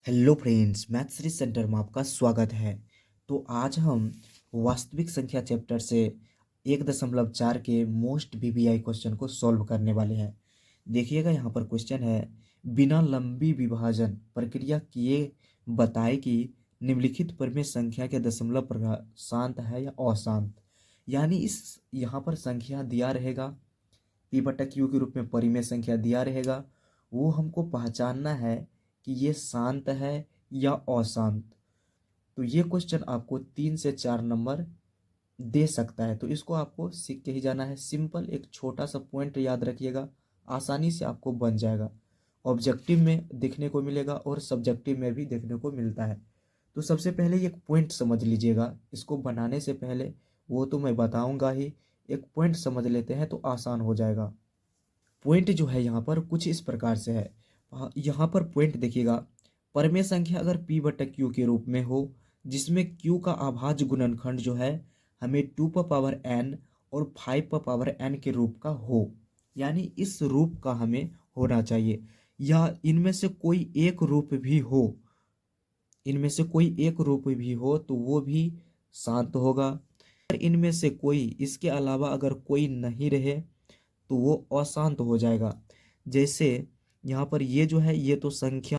Hello friends, math series centre में आपका स्वागत है। तो आज हम वास्तविक संख्या चैप्टर से 1.4 के मोस्ट वीवीआई क्वेश्चन को सॉल्व करने वाले हैं। देखिएगा, यहाँ पर क्वेश्चन है, बिना लंबी विभाजन प्रक्रिया किए बताए कि निम्नलिखित परिमेय संख्या के दशमलव प्रभाव शांत है या अशांत। यानी इस यहाँ पर संख्या दिया रहेगा, पी बटा क्यू के रूप में परिमेय संख्या दिया रहेगा, वो हमको पहचानना है कि ये शांत है या अशांत। तो ये क्वेश्चन आपको 3 से 4 नंबर दे सकता है, तो इसको आपको सीख के ही जाना है। सिंपल एक छोटा सा पॉइंट याद रखिएगा, आसानी से आपको बन जाएगा। ऑब्जेक्टिव में देखने को मिलेगा और सब्जेक्टिव में भी देखने को मिलता है। तो सबसे पहले एक पॉइंट समझ लीजिएगा, इसको बनाने से पहले वो तो मैं बताऊंगा ही, एक पॉइंट समझ लेते हैं तो आसान हो जाएगा। पॉइंट जो है यहाँ पर कुछ इस प्रकार से है। यहाँ पर पॉइंट देखिएगा, परिमेय संख्या अगर p बटा क्यू के रूप में हो, जिसमें q का अभाज्य गुणनखंड जो है हमें 2 पावर n और 5 पावर n के रूप का हो, यानी इस रूप का हमें होना चाहिए। या इनमें से कोई एक रूप भी हो, इनमें से कोई एक रूप भी हो तो वो भी शांत होगा। अगर इनमें से कोई, इसके अलावा अगर कोई नहीं रहे तो वो अशांत हो जाएगा। जैसे यहाँ पर ये जो है, ये तो संख्या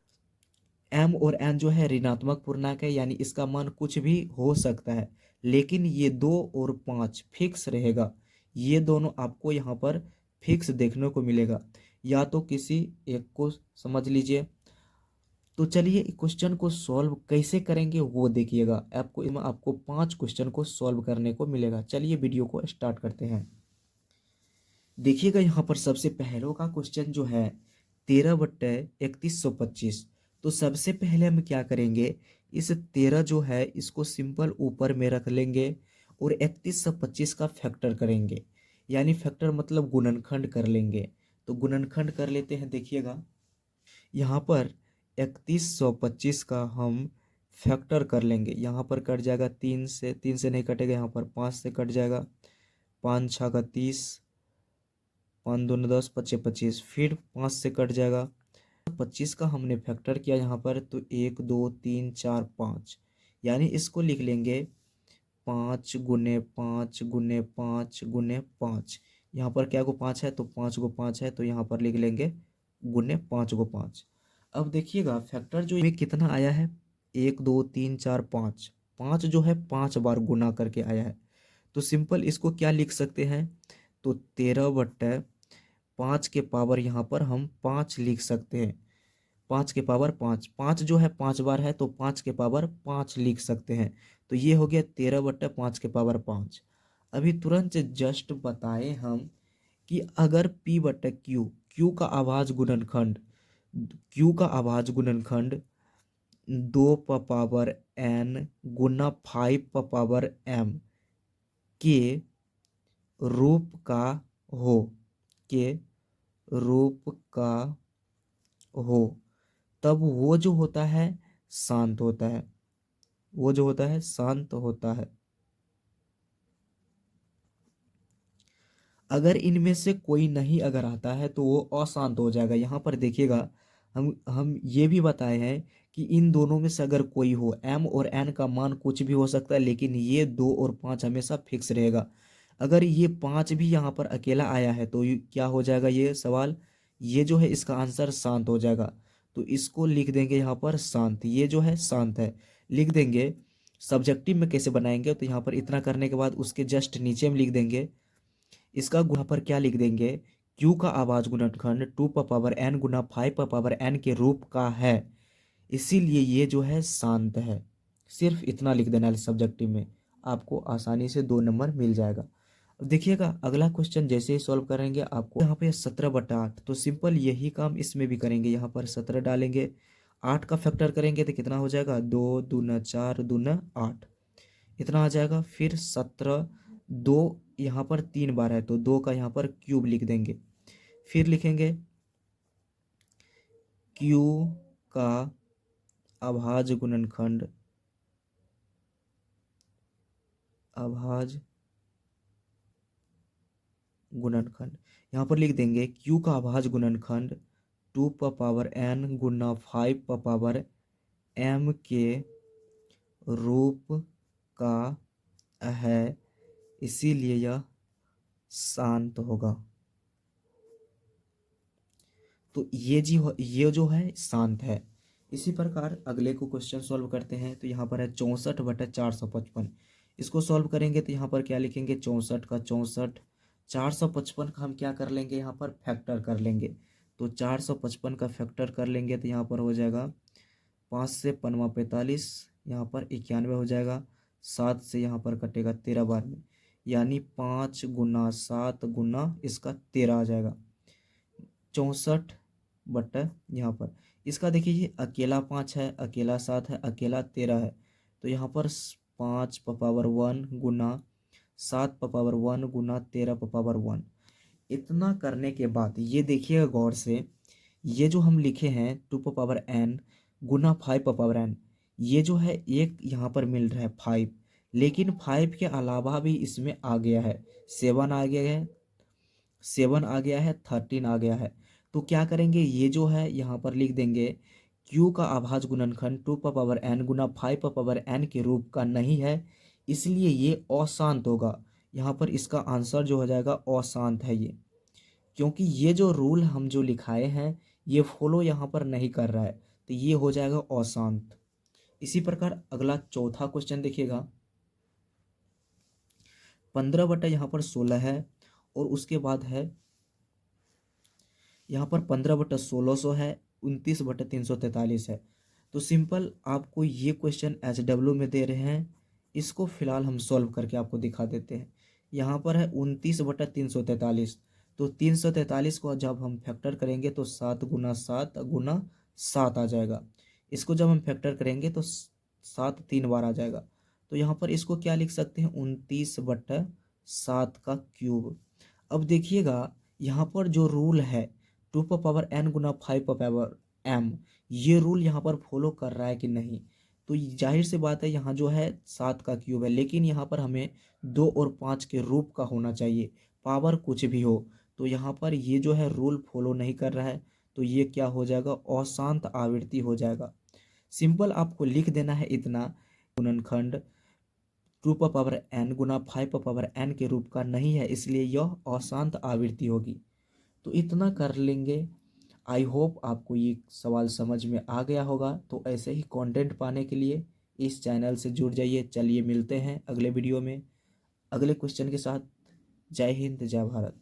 m और n जो है ऋणात्मक पूर्णांक है, यानी इसका मान कुछ भी हो सकता है, लेकिन ये 2 और 5 फिक्स रहेगा। ये दोनों आपको यहाँ पर फिक्स देखने को मिलेगा, या तो किसी एक को समझ लीजिए। तो चलिए क्वेश्चन को सॉल्व कैसे करेंगे वो देखिएगा। आपको 5 क्वेश्चन को सॉल्व करने को मिलेगा। चलिए वीडियो को स्टार्ट करते हैं। देखिएगा, यहाँ पर सबसे पहले का क्वेश्चन जो है 13/3125। तो सबसे पहले हम क्या करेंगे, इस 13 जो है इसको सिंपल ऊपर में रख लेंगे और 3125 का फैक्टर करेंगे, यानी फैक्टर मतलब गुणनखंड कर लेंगे। तो गुणनखंड कर लेते हैं। देखिएगा, यहाँ पर 3125 का हम फैक्टर कर लेंगे। यहाँ पर कट जाएगा, 3 से नहीं कटेगा, यहाँ पर 5 से कट जाएगा। 5 × 6 = 30, 5 × 2 = 10, 25 फिर 5 से कट जाएगा। 25 का हमने फैक्टर किया यहाँ पर, तो 1 2 3 4 5, यानी इसको लिख लेंगे 5 × 5 × 5 × 5। यहाँ पर क्या को 5 है, तो 5 × 5 है, तो यहाँ पर लिख लेंगे ×5 × 5। अब देखिएगा फैक्टर जो में कितना आया है, 1 2 3 4 5, 5 जो है 5 बार गुना करके आया है। तो सिंपल इसको क्या लिख सकते हैं, तो 13/5 के पावर यहाँ पर हम 5 लिख सकते हैं। 5 के पावर 5, 5 जो है 5 बार है, तो 5 के पावर 5 लिख सकते हैं। तो ये हो गया 13/5 के पावर 5। अभी तुरंत जस्ट बताए हम कि अगर p बटा क्यू, क्यू का अभाज्य गुणनखंड, क्यू का अभाज्य गुणनखंड 2 पावर n गुना 5 पावर m के रूप का हो, के रूप का हो, तब वो जो होता है शांत होता है, वो जो होता है शांत होता है। अगर इनमें से कोई नहीं अगर आता है तो वो अशांत हो जाएगा। यहाँ पर देखिएगा, हम ये भी बताए हैं कि इन दोनों में से अगर कोई हो, m और n का मान कुछ भी हो सकता है, लेकिन ये 2 और 5 हमेशा फिक्स रहेगा। अगर ये 5 भी यहाँ पर अकेला आया है तो क्या हो जाएगा ये सवाल, ये जो है इसका आंसर शांत हो जाएगा। तो इसको लिख देंगे यहाँ पर शांत, ये जो है शांत है, लिख देंगे। सब्जेक्टिव में कैसे बनाएंगे, तो यहाँ पर इतना करने के बाद उसके जस्ट नीचे में लिख देंगे, इसका गुणा पर क्या लिख देंगे, q का अभाज्य गुणनखंड 2 पावर n गुना 5 पावर n के रूप का है, इसीलिए ये जो है शांत है। सिर्फ इतना लिख देना है सब्जेक्टिव में, आपको आसानी से 2 नंबर मिल जाएगा। अब देखिएगा अगला क्वेश्चन जैसे ही सॉल्व करेंगे, आपको यहाँ पे 17/8, तो सिंपल यही काम इसमें भी करेंगे। यहाँ पर 17 डालेंगे, 8 का फैक्टर करेंगे तो कितना हो जाएगा, 2 दूना 4 दूना 8, इतना आ जाएगा। फिर 17, 2 यहाँ पर 3 बार है, तो 2 का यहाँ पर क्यूब लिख देंगे। फिर लिखेंगे क्यू का अभाज्य गुणनखंड, अभाज्य गुणनखंड यहाँ पर लिख देंगे क्यू का अभाज्य गुणनखंड 2 पावर n गुना 5 पावर m के रूप का है, इसीलिए यह शांत होगा। तो ये जो है शांत है। इसी प्रकार अगले को क्वेश्चन सॉल्व करते हैं। तो यहाँ पर है 64/455। इसको सॉल्व करेंगे तो यहाँ पर क्या लिखेंगे, 64 का 64, 455 का हम क्या कर लेंगे, यहाँ पर फैक्टर कर लेंगे। तो 455 का फैक्टर कर लेंगे तो यहाँ पर हो जाएगा 5 से 5 45, यहाँ पर 91 हो जाएगा। 7 से यहाँ पर कटेगा 13 बार में, यानी 5 गुना 7 गुना इसका 13 आ जाएगा। 64 यहाँ पर इसका देखिए, ये अकेला 5 है, अकेला 7 है, अकेला 13 है। तो यहाँ पर 5 गुना 7 गुना 13 इतना करने के बाद ये देखिएगा गौर से, ये जो हम लिखे हैं 2 गुना 5 ये जो है एक यहाँ पर मिल रहा है 5, लेकिन 5 के अलावा भी इसमें आ गया है 7 आ गया है, 7 आ गया है, 13 आ गया है। तो क्या करेंगे, ये जो है यहाँ पर लिख देंगे क्यू का अभाज्य गुणनखंड 2 गुना 5 के रूप का नहीं है, इसलिए ये अशांत होगा। यहाँ पर इसका आंसर जो हो जाएगा अशांत है ये, क्योंकि ये जो रूल हम जो लिखाए हैं ये फॉलो यहाँ पर नहीं कर रहा है, तो ये हो जाएगा अशांत। इसी प्रकार अगला चौथा क्वेश्चन देखिएगा। 15 यहाँ पर 16 है, और उसके बाद है यहाँ पर 15/1600 है, 29/343 है। तो सिंपल आपको ये क्वेश्चन SW में दे रहे हैं, इसको फिलहाल हम सॉल्व करके आपको दिखा देते हैं। यहाँ पर है 29/343, तो 343 को जब हम फैक्टर करेंगे तो 7 गुना 7 गुना 7 आ जाएगा। इसको जब हम फैक्टर करेंगे तो 7 3 बार आ जाएगा। तो यहाँ पर इसको क्या लिख सकते हैं, 29/7 का क्यूब। अब देखिएगा यहाँ पर जो रूल है 2 गुना 5 ये रूल यहाँ पर फॉलो कर रहा है कि नहीं। तो जाहिर सी बात है यहाँ जो है 7 का क्यूब है, लेकिन यहाँ पर हमें 2 और 5 के रूप का होना चाहिए, पावर कुछ भी हो। तो यहाँ पर ये जो है रूल फॉलो नहीं कर रहा है, तो ये क्या हो जाएगा, अशांत आवृत्ति हो जाएगा। सिंपल आपको लिख देना है इतना, गुणनखंड 2 गुना 5 के रूप का नहीं है, इसलिए यह अशांत आवृत्ति होगी। तो इतना कर लेंगे। आई होप आपको ये सवाल समझ में आ गया होगा। तो ऐसे ही कंटेंट पाने के लिए इस चैनल से जुड़ जाइए। चलिए मिलते हैं अगले वीडियो में अगले क्वेश्चन के साथ। जय हिंद, जय भारत।